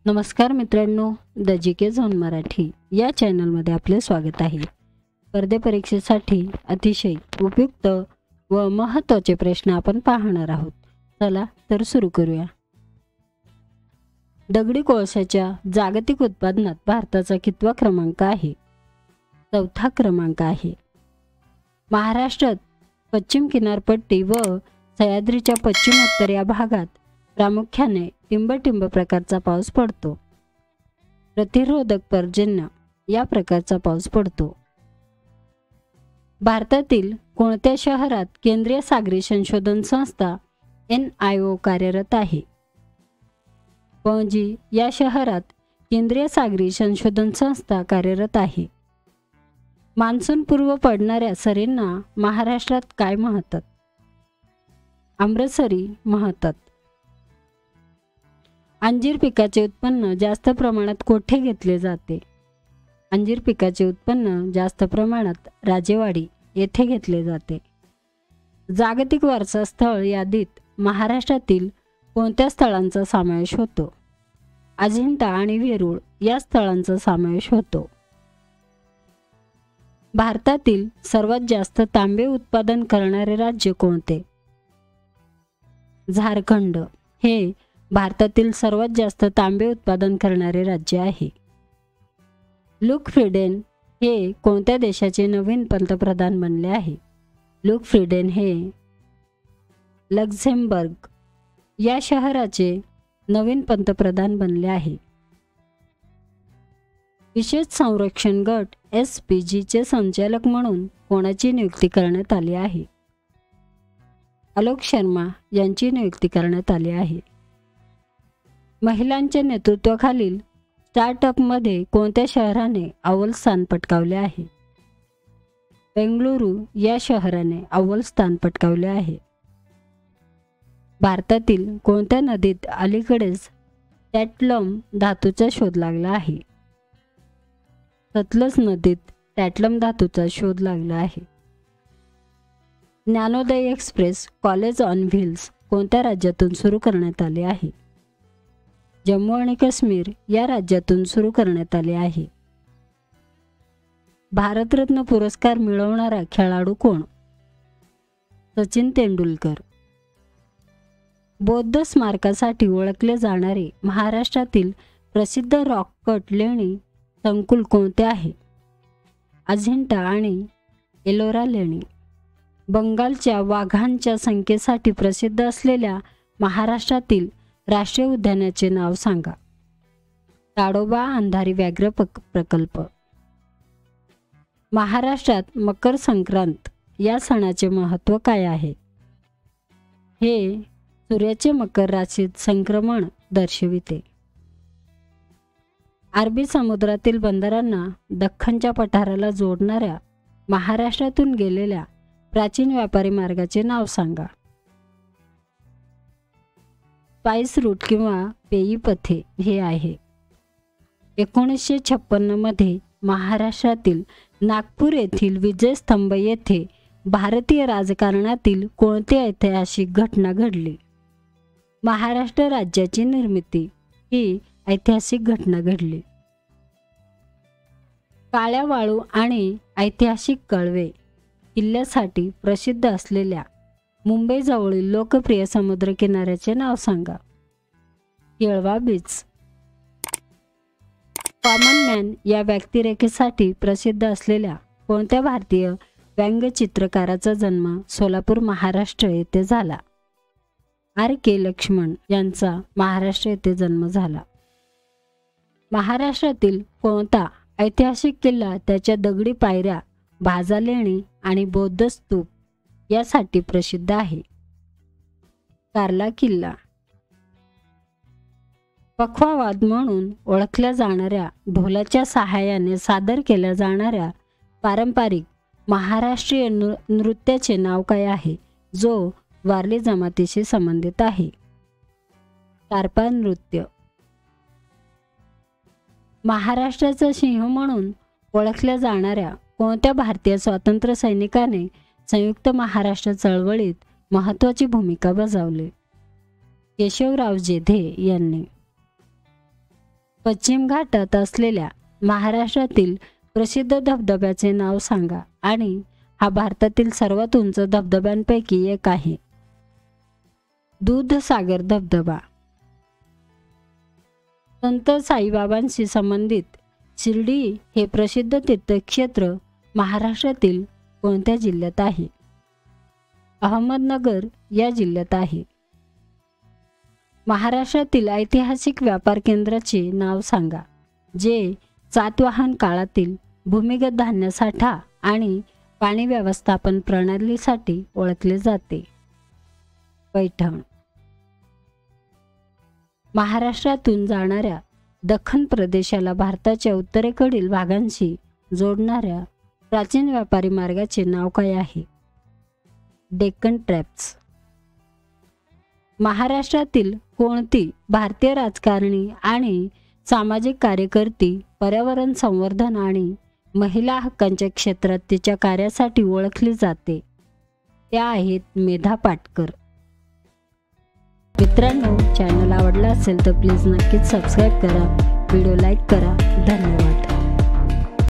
नमस्कार मित्रांनो, the GK zone Marathi या चॅनलमध्ये आपले स्वागत आहे. स्पर्धे परीक्षेसाठी अतिशय उपयुक्त व महत्त्वाचे प्रश्न आपण पाहणार आहोत. चला तर सुरू करूया. दगडी कोळशाच्या जागतिक उत्पादनात भारताचा कितवा क्रमांक आहे? 4था क्रमांक आहे. महाराष्ट्रात पश्चिम किनारपट्टी व सह्याद्रीच्या पश्चिमोत्तर या भागात प्रामुख्याने टिंब प्रकारचा पाऊस पडतो. प्रतिरोधक पर्जन्य या प्रकारचा पाऊस पडतो. भारतातील कोणत्या शहरात केंद्रीय सागरी संशोधन संस्था NIO कार्यरत आहे? पणजी या शहरात केंद्रीय सागरी संशोधन संस्था कार्यरत आहे. मान्सून पूर्व पडणाऱ्या सरींना महाराष्ट्रात काय म्हणतात? अमृतसरी म्हणतात. अंजीर पिकाचे उत्पन्न जास्त प्रमाणात कोठे घेतले जाते? अंजीर पिकाचे उत्पन्न जास्त प्रमाणात राजेवाडी येथे घेतले जाते. जागतिक वारसा स्थळ यादीत महाराष्ट्रातील कोणत्या स्थळांचा समावेश होतो? अजिंठा आणि वेरूळ या स्थळांचा समावेश होतो. भारतातील सर्वात जास्त तांबे उत्पादन करणारे राज्य कोणते? झारखंड हे भारतातील सर्वात जास्त तांबे उत्पादन करणारे राज्य आहे. लुक फ्रीडेन हे कोणत्या देशाचे नवीन पंतप्रधान बनले आहे? लुक फ्रीडेन हे लक्झेंबर्ग या शहराचे नवीन पंतप्रधान बनले आहे. विशेष संरक्षण गट SPG चे संचालक म्हणून कोणाची नियुक्ती करण्यात आली आहे? आलोक शर्मा यांची नियुक्ती करण्यात आली आहे. महिलांच्या नेतृत्वाखालील स्टार्टअपमध्ये कोणत्या शहराने अव्वल स्थान पटकावले आहे? बेंगळुरू या शहराने अव्वल स्थान पटकावले आहे. भारतातील कोणत्या नदीत अलीकडेच टॅटलम धातूचा शोध लागला आहे? सतलज नदीत टॅटलम धातूचा शोध लागला आहे. Gyanodaya express college on wheels कोणत्या राज्यातून सुरू करण्यात आले आहे? जम्मू आणि काश्मीर या राज्यातून सुरू करण्यात आले आहे. भारतरत्न पुरस्कार मिळवणारा खेळाडू कोण? सचिन तेंडुलकर. बौद्ध स्मारकासाठी ओळखले जाणारे महाराष्ट्रातील प्रसिद्ध रॉक कट लेणी संकुल कोणते आहे? अजिंठा आणि एलोरा लेणी. बंगालच्या वाघांच्या संख्येसाठी प्रसिद्ध असलेल्या महाराष्ट्रातील राष्ट्रीय उद्यानाचे नाव सांगा. ताडोबा अंधारी व्याघ्र प्रकल्प. महाराष्ट्रात मकर संक्रांत या सणाचे महत्त्व काय आहे? हे सूर्याचे मकर राशीत संक्रमण दर्शविते. अरबी समुद्रातील बंदरांना दख्खनच्या पठाराला जोडणाऱ्या महाराष्ट्रातून गेलेल्या प्राचीन व्यापारी मार्गाचे नाव सांगा. स्पाइस रूट किंवा पेयी पथे हे आहे. 1956 मध्ये महाराष्ट्रातील नागपूर येथील विजयस्तंभ येथे भारतीय राजकारणातील कोणती ऐतिहासिक घटना घडली? महाराष्ट्र राज्याची निर्मिती ही ऐतिहासिक घटना घडली. काळ्या वाळू आणि ऐतिहासिक कळवे किल्ल्यासाठी प्रसिद्ध असलेल्या मुंबईजवळील लोकप्रिय समुद्रकिनाऱ्याचे नाव सांगा. येळवा बीच. कॉमन मॅन या व्यक्तिरेखेसाठी प्रसिद्ध असलेल्या कोणत्या भारतीय व्यंगचित्रकाराचा जन्म सोलापूर महाराष्ट्र येथे झाला? RK लक्ष्मण यांचा महाराष्ट्र येथे जन्म झाला. महाराष्ट्रातील कोणता ऐतिहासिक किल्ला त्याच्या दगडी पायऱ्या, भाजा लेणी आणि बौद्ध स्तूप यासाठी प्रसिद्ध आहे? कार्ला किल्ला. पखवावाद म्हणून ओळखल्या जाणाऱ्या ढोलाच्या सहाय्याने सादर केल्या जाणाऱ्या पारंपरिक महाराष्ट्रीय नृत्याचे नाव काय आहे, जो वारली जमातीशी संबंधित आहे? टारपा नृत्य. महाराष्ट्राचा सिंह म्हणून ओळखल्या जाणाऱ्या कोणत्या भारतीय स्वातंत्र्य सैनिकाने संयुक्त महाराष्ट्र चळवळीत महत्त्वाची भूमिका बजावली? केशवराव जेधे यांनी. पश्चिम घाटात असलेल्या महाराष्ट्रातील प्रसिद्ध धबधब्याचे नाव सांगा आणि हा भारतातील सर्वात उंच धबधब्यांपैकी एक आहे. दूधसागर धबधबा. संत साईबाबांशी संबंधित शिर्डी हे प्रसिद्ध तीर्थक्षेत्र महाराष्ट्रातील कोणत्या जिल्ह्यात आहे? अहमदनगर या जिल्ह्यात आहे. महाराष्ट्रातील ऐतिहासिक व्यापार केंद्राचे नाव सांगा जे सातवाहन काळातील भूमिगत धान्य साठा आणि पाणी व्यवस्थापन प्रणालीसाठी ओळखले जाते. पैठण. महाराष्ट्रातून जाणाऱ्या दख्खन प्रदेशाला भारताच्या उत्तरेकडील भागांशी जोडणाऱ्या प्राचीन व्यापारी मार्गाचे नाव काय आहे? डेक्कन ट्रॅप्स. महाराष्ट्रातील कोणती भारतीय राजकारणी आणि सामाजिक कार्यकर्ती पर्यावरण संवर्धन आणि महिला हक्कांच्या क्षेत्रात तिच्या कार्यासाठी ओळखली जाते? त्या आहेत मेधा पाटकर. मित्रांनो, चॅनल आवडला असेल तर प्लीज नक्कीच सबस्क्राईब करा, व्हिडिओ लाईक करा. धन्यवाद.